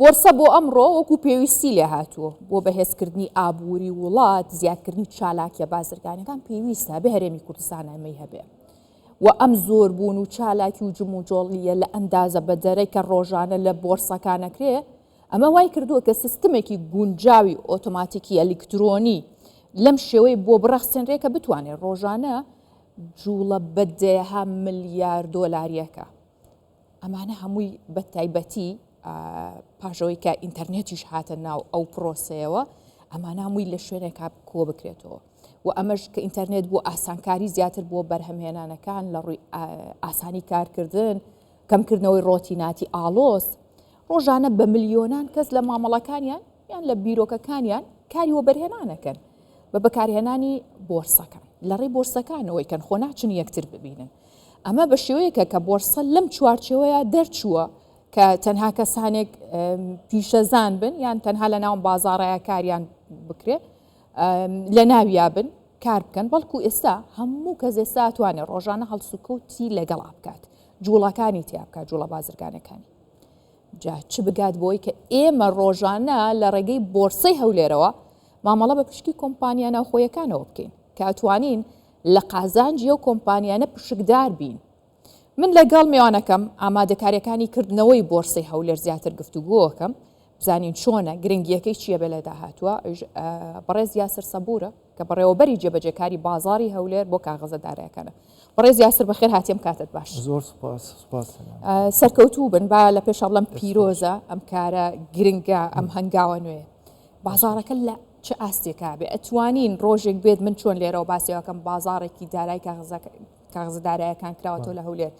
بۆرسە بۆ ئەمڕۆ وەکو پێویستی لێ هاتووە بۆ بەهێزکردنی ئابووری وڵات، زیادکردنی چالاکیە بازرگانەکان پێویستە بە هەرێمی کوردستان ئەمەی هەبێ و ئەم زۆر بوون و چالاکی و جم و جۆڵیە لە ئەندازە بە دەرەی کە ڕۆژانە لە بۆرسەکانەکرێ، ئەمە وای کردووە کە سیستمێکی گونجاوی ئۆتۆماتیکی ئەلیکترۆنی لەم شێوەی بۆ بڕەخسێنرێ کە بتوانێت ڕۆژانە جوڵە بەدەیەها ملیار دۆلاریەکە. ئەمانە هەمووی بە تایبەتی پاشەوەی کە ئینتەرنێتیش هاتە ناو ئەو پرۆسەیەوە، ئەمانە هەمووی لە شوێنێکا کۆ بکرێتەوە و ئەمەش کە ئینتەرنێت بۆ ئاسانکاری زیاتر بۆ بەرهەمهێنانەکان لە ڕووی ئاسانی کارکردن، کەمکردنەوەی ڕۆتیناتی ئاڵۆز، ڕۆژانە بە ملیۆنان کەس لە مامەڵەکانیان یان لە بیرۆکەکانیان کاری وە بەرهێنانەکەن بە بەکارهێنانی بۆرسەکان لە ڕێی بۆرسەکانەوەی کەن خۆ ناچن یەکتر ببینن. ئەمە بە شێوەیەکە کە بۆرسە لەم چوارچێوەیە دەرچووە کە تەنها کەسانێک پیشەزان بن یان تەنها لە ناو بازاڕەیە کاریان بکرێت لە ناویا بن کار بکەن، بەڵکو ئێستا هەموو کەس ئێستا توانێت ڕۆژانە هەڵسوکەوتی لەگەڵا بکات، جوڵەکانی تیا بکات، جوڵە بازرگانەکانی. جا چ بگات بۆی کە ئێمە ڕۆژانە لە ڕێگەی بۆرسەی هەولێرەوە مامەڵە بە پشکی کۆمپانیا ناوخۆیەکانەوە بکەین کە ئەتوانین لە قازانجی و کۆمپانیانە پشکدار بین. من لەگەڵ میوانەکەم ئامادەکاریەکانی کردنەوەی بۆرسەی هەولێر زیاتر گفتوگۆکەم بزانین چۆنە گرنگیەکەی چییە بە لەدا هاتووە. بەڕێز یاسر سەبورە کە بەڕێوەبەری جێبەجێکاری بازاری هەولێر بۆ کاغەزەدارەکانە. بەڕێز یاسر بەخێر هاتیم کاتت باش. زۆر سوپاس. سەرکەوتوو بن با لە پێش ئەڵەم پیرۆزە ئەم کارە گرنگە ئەم هەنگاوە نوێ بازارەکە لە چه ئاستێکا بێ ئەتوانین ڕۆژێک بێت من چۆن لێرەوە باسیەکەم بازارێکی دارای کاغزدارایەکان کراوەتەوە لە هەولێر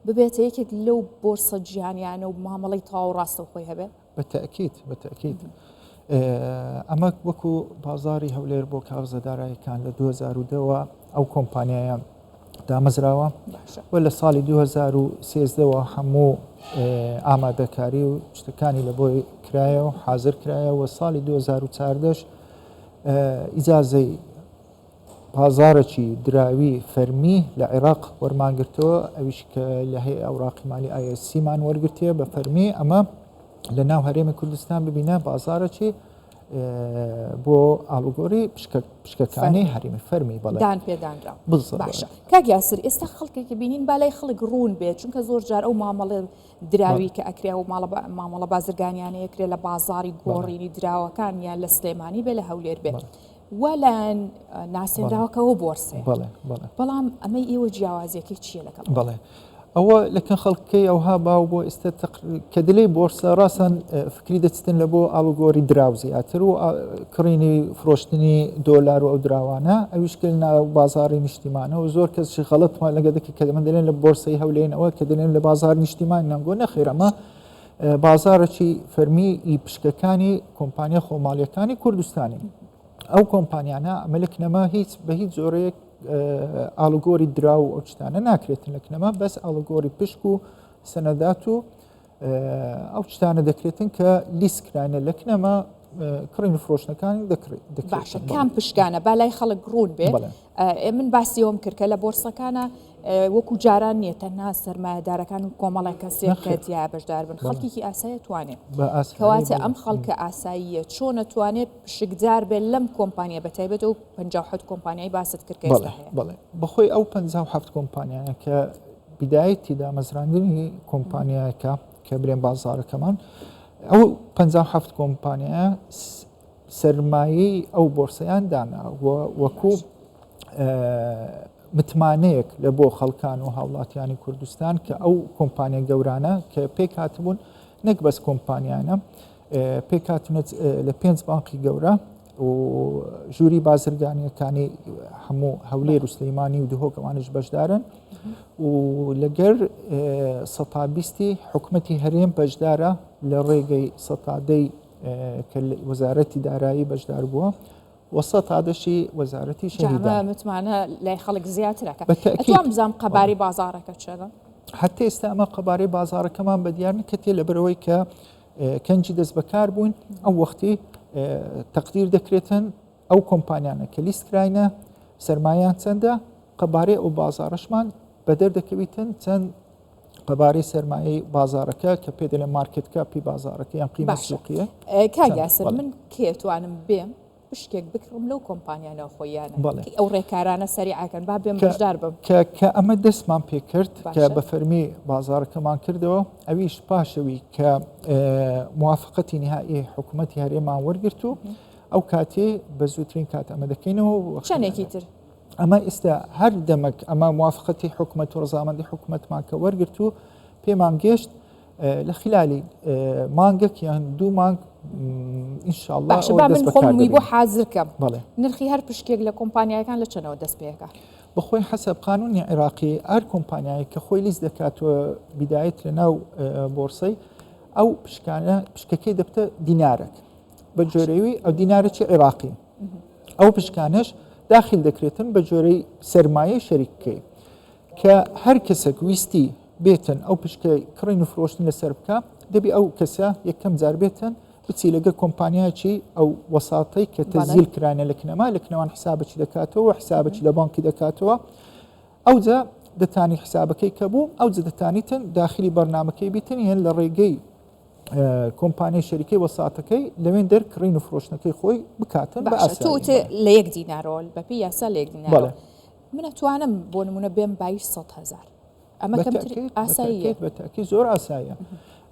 ببێتە یەکێک لەو بۆرسە گیانیانە و مامەڵی تاو ڕاستە خۆی هەبێ. بەتەکید ئەمە وەکو بازاری هەولێر بۆ کاغزەدارایەکان لە 2010ەوە ئەو کۆمپانیایە دامەزراوە و لە ساڵی 2013ەوە هەموو ئامادەکاری و شتەکانی لە بۆی کرایە و حاضر کرایە و ساڵی 2014ش ئیجازەی بازارێکی دراوی فەرمی لە عێراق وەرمانگرتەوە، ئەویش کە لە هەیە ئەوراقی مالی ISCمان وەرگرتێ بە فەرمی ئەمە لە ناو هەرێمی کوردستان ببینە بازارێکی بۆ ئالوگۆری پشکەکانی هەرێمی فەرمی بەڵێدان پێدانرا. باشە کاک یاسر ئێستا خەڵکێکی بینین بالای خەڵک ڕوون بێت چونکە زۆر جار ئەو مامەڵێ دراوی کە ئەکرێ و مامەڵە بازرگانیانە ئەکرێ لە بازاری گۆڕینی دراوەکان یان لە سلێمانی بێ لە هەولێر بێت وەلایەن ناسێنراوەکەەوە بۆرسێ. بەڵام ئەمەی ئێوە جیاوازیەکەی چییە لەگەڵ؟ بەڵێ ئەوە لەکەن خەڵکەی ئەوها باو بۆ ئێستا کە دلەی بۆرسە ڕاستن فکری دەچتن لە بۆ ئالوگۆری دراو زیاتر و کڕینی فرۆشتنی دۆلار و ئەو دراوانە ئەویشکل ناو بازاری نیشتیمانە و زۆر کەس خەڵەتمان لەگە دەکە کە من دەڵێن لە بۆرسەی هەولێنەوە کە دەڵێن لە بازار نیشتیمان نانگۆ نەخێر ئەمە بازارێکی فەرمی پشکەکانی کۆمپانیا خۆماڵیەکانی کوردستانی. ئەو کۆمپانیانە ئەمەلکنەمە بە هیچ زۆرەیەک ئالوگۆری درا و ئەو شتانە ناکرێتن لەکنەمە بەس ئالوگۆری پشک و سەنەدات و ئەو شتانە دەکرێتن کە لیسکرانە لەکنەمە کڕین فرۆشتەکانی دەکرێت. باشە کام پشکانە بالای خەڵک ڕوون بێ. من باسیەوەم کرد کە لە بۆرسەکانە وەکو جاران نییە تەنها سەرمایەدارەکان و کۆمەڵی کەسێک کە دیای بەشدار بن خەڵکیی ئاسایە توانێت کەواتە ئەم خەڵکە ئاساییە چۆن نەتوانێت پشکدار بێت لەم کۆمپانیا بەتایبێت و 57 کۆمپانیای باست کرد کە ئێستا هەیە. بەڵێ بەخۆی ئەو 57 کۆمپانیانە کە بیدایەتی دامەزراندنی کۆمپانیایەکە کە برێن بازارەکەمان ئەو 57 کۆمپانیایە سەرمایی ئەو بۆرسەیان دانا وەکو متمانەیەک لە بۆ خەڵکان و هاوڵاتیانی کوردستان کە ئەو کۆمپانیا گەورانە کە پێک هاتبوون نەک بەس کۆمپانیانە پێک هاتونەت لە 5 بانقی گەورە و ژووری بازرگانیەکانی هەموو هەولێر و سلەیمانی و دهۆکەوانش بەشدارن و لەگەر 120 حکومەتی هەرێم بەشدارە لە ڕێگەی سەتادەی کە وەزارەتی دارایی بەشدار بووە وەسەد تادەشی وەزارەتی شەهیدان متمانە لای خەڵک زیاترەکە. ئەتوان بزانم قەباری بازارەکە چێدە؟ هەتا ئێستا ئەمە قەبارەی بازارەکەمان بەدیار نەکەتێ لەبەرەوەی کە کەنجی دەست بەکار بوون ئەو وەختی تەقدیر دەکرێتن ئەو کۆمپانیانە کە لیستکراینە سەرمایان چەندە قەبارەی ئەو بازارەشمان بەدەردەکەویتن چەند قەبارەی سەرمایەی بازارەکە کە پێ دەڵێن مارکت کاپی بازارەکە یان قیمەت سوقیە. کاگیاسر من کێتوانم بێم شتێک بکڕم لەو کۆمپانیانەوە خۆیانە ئەو ڕێکارانە سەریعاکەن با بێم بەشدار بم کە ئەمە دەستمان پێ کرد کە بە فەرمی بازارەکەمان کردەوە ئەویش پاشەوی کە موافقەتی نهایی حکوومەتی هەرێمان وەرگرت و ئەو کاتێ بە زووترین کات ئەمە دەکەینەوە چەندێکی تر ئەمە ئێستا هەر دەمەک ئەمە موافقەتی حکوومەت و ڕزامەندی حکوومەتمان کە وەرگرت و پێمان گەشت لە خلالی مانگەک یان 2 مانگ ئینشاءالله من خۆمی بۆ حازرکەم نرخی هەر پشکێک لە کۆمپانیەکان لە چەنەوە دەست پێەکە بەخۆی حەسەب قانونی عێراقی هەر کۆمپانیایە کە خۆی لیست دەکاتەوە بیدایەت لە ناو بۆرسەی ئەو پشکەکەی دەبتە دینارێک بە جۆرەوی ئەو دینارێکی عێراقی ئەو پشکانش داخل دەکرێتن بە جۆرەی سەرمایە شەریکەکەی کە هەر کەسێک ویستی بێتن ئەو پشکەی کڕین و فرۆشتن لەسەر بکە دەبی ئەو کەسە یەکەم جار بێتن بچی لەگە کۆمپانیایکی ئەو وەساتەی کە تەزیل کرانە لە کنەما لە کنەوان حسابەکی دەکاتەوە حسابەکی لە بانکی دەکاتەوە ئەوجا دەتانی حسابەکەی کە بوو ئەوجا دەتانیتن داخلی بەرنامەکەی بیتن یان لە ڕێگەی کۆمپانیای شەریکەی وەساتەکەی لەوێن دەرکڕین و فرۆشتنەکەی خۆی بکاتن بە ئاسایی لە 1 دینارۆ بەپی یاسا لە 1 دینار من ئەتوانم بۆ نمونە بێم بای 100,000 ئەمە کەمتر ئاساییە بەتاکی زۆر ئاساییە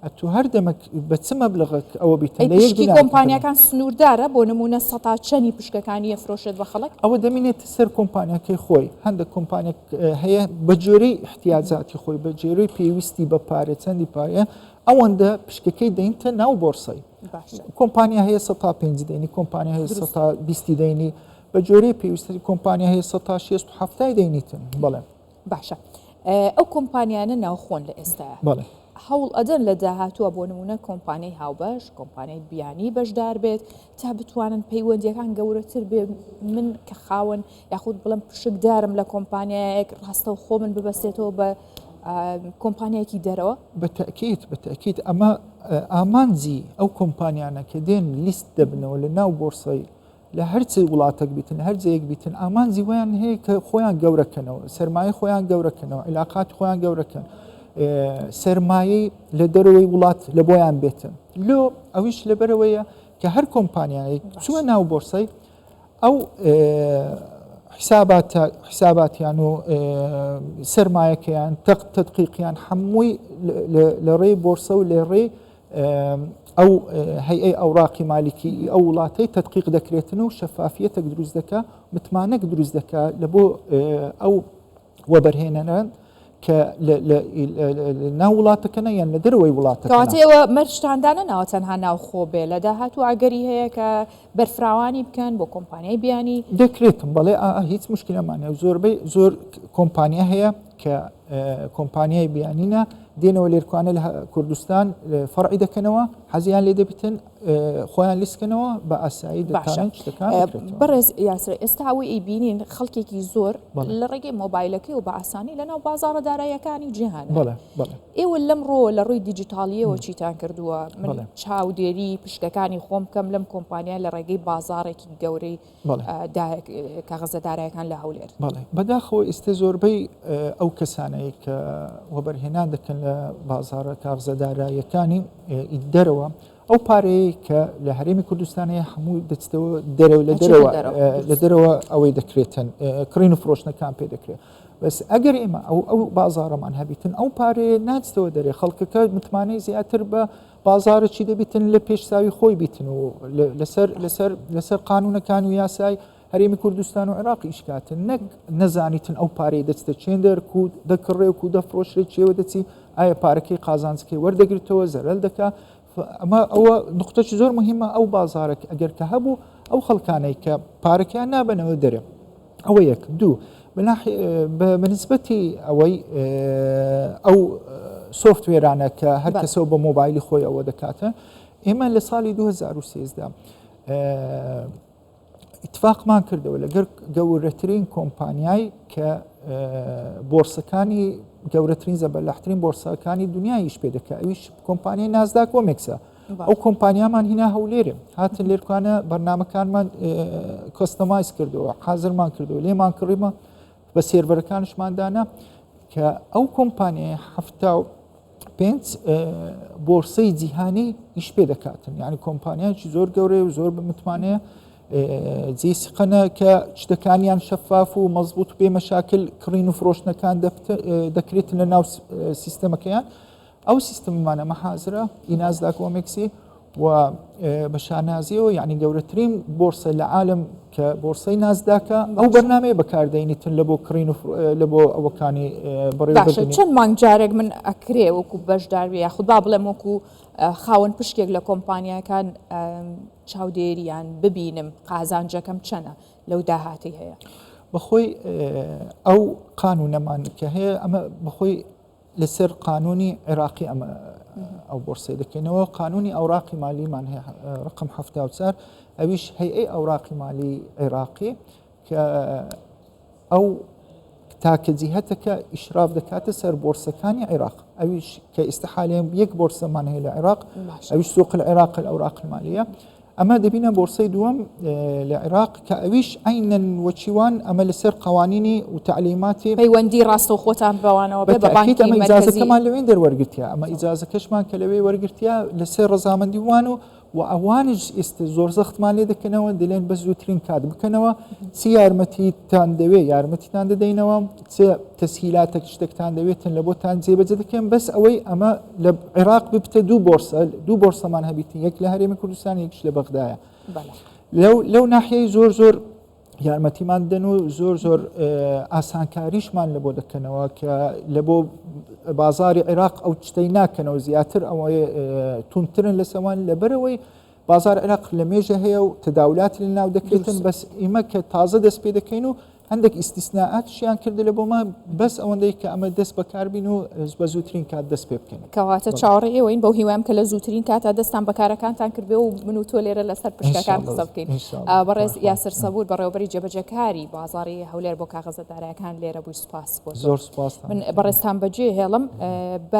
ئەتو هەر دەمەک بە چ مەبلغێک ئەوە بیتن لە 1 دینار کۆمپانیەکان سنووردارە بۆ نمونە 100 چەنی پشکەکانی فرۆشێت بە خەڵک ئەوە دەمێنێتە سەر کۆمپانیەکەی خۆی هەندێک کۆمپانیەک هەیە بە جۆرەی احتیاجاتی خۆی بە جێرەی پێویستی بە پارێ چەندی پایە ئەوەندە پشکەکەی دەینتە ناو بۆرسەی کۆمپانیا هەیە 105 دەینی کۆمپانیا هەیە 120 دەینی بە جۆرەی پێویستی کۆمپانیا هەیە 160 دەینیتن بەڵێ باشە ئەو کۆمپانیانە ناوخۆن لە ئێستاە بەڵێ هەوڵ ئەدەن لە داهاتووە بۆ نمونە کۆمپانیای هاوبەش کۆمپانیای بیانی بەشدار بێت تا بتوانن پەیوەندیەکان گەورەتر بێ من کە خاوەن یاخود بڵم پشکدارم لە کۆمپانیایەک ڕاستە و خۆ من ببەستێتەوە بە کۆمپانیایەکی دەرەوە بەتەکیت ئەمە ئامانجی ئەو کۆمپانیانە کە دێن لیست دەبنەوە لە ناو بۆرسەی لە هەرچ وڵاتێک بیتن هەر جەیەک بیتن ئامانجی ویان هەیە کە خۆیان گەورەکەنەوە سەرمایە خۆیان گەورەکەنەوە علاقات خۆیان گەورەکەن سەرمایەی لە دەرەوەی وڵات لە بۆیان بێتن لۆ ئەویش لەبەرەوەیە کە هەر کۆمپانیایەک چووە ناو بۆرسەی ئەو حساباتیان و سەرمایەکەیان تەدقیقیان هەمووی لە ڕێی بۆرسە و لە ڕێی ئەو هەیئەی ئەوراقی مالیکی ئەو وڵاتەی تەدقیق دەکرێتن و شەفافیەتێک دروست دەکا متمانەك دروست دەکا لە بۆ ئەو وەبەرهێنەران کە ناو وڵاتەکەنە یان لە دەرەوەی وڵاتەکەواتەوە مەرجتاندانە ناوە تەنها ناوخۆ بێ لە داهاتوو ئەگەری هەیە کە بەرفراوانی بکەن بۆ کۆمپانیای بیانی دەکرێتم بەڵێ هیچ مشکلەمانە زۆربەی زۆر کۆمپانیا هەیە کە کۆمپانیای بیانینە دێنەوە لێرکوانە لە کوردستان فەرعی دەکەنەوە حەزیان لێ دەبیتن خۆیان لیستکەنەوە بە ئاسایی دەتوانن شتەکان بەڕێز یاسر ئێستا ئەوەی ئەیبینین خەڵکێکی زۆر لە ڕێگەی مۆبایلەکەی و بە ئاسانی لەناو بازاڕە داراییەکانی جیهان ئێوە لەمڕۆ لە ڕووی دیجیتالیەوە چیتان کردووە من چاودێری پشکەکانی خۆم کەم لەم کۆمپانیا لە ڕێگەی بازارێکی گەورەی کاغەزە داراییەکان لە هەولێر بەداخەوە ئێستا زۆربەی ئەو کەسانەی کە وەبەرهێنان دەکەن لە بازارە کاغزە داراییەکانی دەرەوە ئەو پارەیە کە لە هەرێمی کوردستانەیە هەموو دەچێتەوە لە دەرەوە ئەوەی دەکرێتن کڕین و فرۆشتنەکان پێ دەکرێت بەس ئەگەر ئێمە ئەو بازارەمان هەبیتن ئەو پارەیە ناچێتەوە دەرێ خەڵکەکە متمانەی زیاتر بە بازارێکی دەبیتن لە پێشساوی خۆی بیتن و لەسەر قانونەکان و یاسای هەرێمی کوردستان و عێراقی ئیشکاتن نەک نەزانیتن ئەو پارەی دەچێتە چێندەر و دەکڕێک و دەفرۆشرێت چێوە دەچی ئایا پارەکەی قازانجکەی وەردەگرێتەوە زەرەل دەکا ئەمە ئەوە نقطەی زۆر مهمە ئەو بازارێک ئەگەر کە هەبوو ئەو خەڵکانەی کە پارەکەیان نابنەوە دەرێ ئەوە یەک دوو بەنسبەتی ئەوەی ئەو سۆفتوێرانە کە هەر کەسەوە بە مۆبایلی خۆی ئەوە دەکاتە ئێمە لە ساڵی 2013 اتفاقمان کردەوە لەگەر گەورەترین کۆمپانیای کە بۆرسەکانی گەورەترین زەبەرلەحترین بۆرسەکانی دنیایش پێ دەکات ئەویش کۆمپانیای نازداک کۆمێکسە ئەو کۆمپانیامان هینا هەولێرێ هاتن لێرکوانە بەرنامەکانمان کۆستەمایز کردەوە حازرمان کردەوە لێمان کڕیمە بە سێرڤەرەکانشماندانە کە ئەو کۆمپانیای هەفتا پێنج بۆرسەی جیهانی ئیش پێ دەکاتن یعنی کۆمپانیایکی زۆر گەورەی و زۆر بمتوانەیە جێسیقەنە کە شتەکانیان شەفاف و مەزبوط بێ مەشاکل کڕین و فرۆشتنەکان دەکرێتن لە ناو سیستەمەکەیان ئەو سیستممانە مەحازرە ئیناز داکۆمێکسی و بە شانازیەوە یعنی گەورەترین بۆرسە لە عالم کە بۆرسەی نازداکە ئەو بەرنامەیە بەکاردەینیتن لە بۆ کڕین و لە بۆ ئەوەکانی باشە چەند مانگ جارێک من ئەکرێ وەکو بەشداروی یاخود با بڵێم وەکو خاوەن پشتێک لە کۆمپانیەکان چاودێریان ببینم قازانجەکەم چەنە لەو داهاتی هەیە بەخۆی ئەو قانونەمان کە هەیە ئەمە بەخۆی لەسەر قانونی عێراقی ئەمە ئەو بۆرسەی دەکەینەوە قانونی ئەوراقی مالیمان هەیە ڕقم 74 ئەویش هەیئەی ئەوراقی مالی عێراقی کە ئەو تاکە جیهەتەکە ئیشراف دەکاتە سەر بۆرسەکانی عێراق ئەویش کە ئیستحالەیە یەک بۆرسەمان هەیە لە عێراق ئەویش سوق العێراق الأوراق المالية ئەمە دەبینە بۆرسەی دووەم لە عێراق کە ئەویش عینەن وەچیوان ئەمە لەسەر قوانینی و تعلیماتی پەیوەندی ڕاستە و خۆتان بەوانەوە بێ بە بانکی ئەمە ئیجازەکەمان لەوێن دەروەرگرتیا ئەمە ئیجازەکەشمان کە لەوێ وەرگرتیا لەسەر ڕەزامەندی وان و ئەوانش ئێستا زۆر زەختمان لێ دەکەنەوە دەڵێن بە زووترین کات بکەنەوە چی یارمەتیتان دەوێت یارمەتیتان دەدەینەوە چه تەسهیلاتێک شتێکتان دەوێتن لە بۆتان جێبەجێ دەکەن بەس ئەوەی ئەمە لە عێراق ببتە دوو بۆرسەمان هەبیتن یەک لە هەرێمی کوردستان یەکش لە بەغدایە لەو ناحیەی زۆر یارمەتیمان دەن و زۆر ئاسانکاریشمان لە بۆ دەکەنەوە کە لە بۆ بازاری عێراق ئەو شتەی ناکەنەوە زیاتر ئەوەی تونترن لە سەوان لەبەرەوەی بازار عێراق لە مێژە هەیە و تەداولاتی لە ناو دەکرێتن بەس ئێمە کە تازە دەست پێ دەکەین و هەندێک ئیستیسناعاتشیان کردە لە بۆمە بەس ئەوەندەی کە ئەمە دەست بەکاربین و بە زووترین کات دەست پێ بکەین کەواتە چاوەڕێ ئێوەین بەو هیوام کە لە زووترین کاتە دەستان بەکارەکانتان کردبێ و من و تۆ لێرە لەسەر پشتەکان قسە بکەین بەڕێز یاسر سەبور بەڕێوەبەری جێبەجەکاری بازاڕی هەولێر بۆ کاغەزەدارەکان لێرە بووی سوپاس بۆ زۆر سوپاس من بەڕێستان بەجێ هێڵم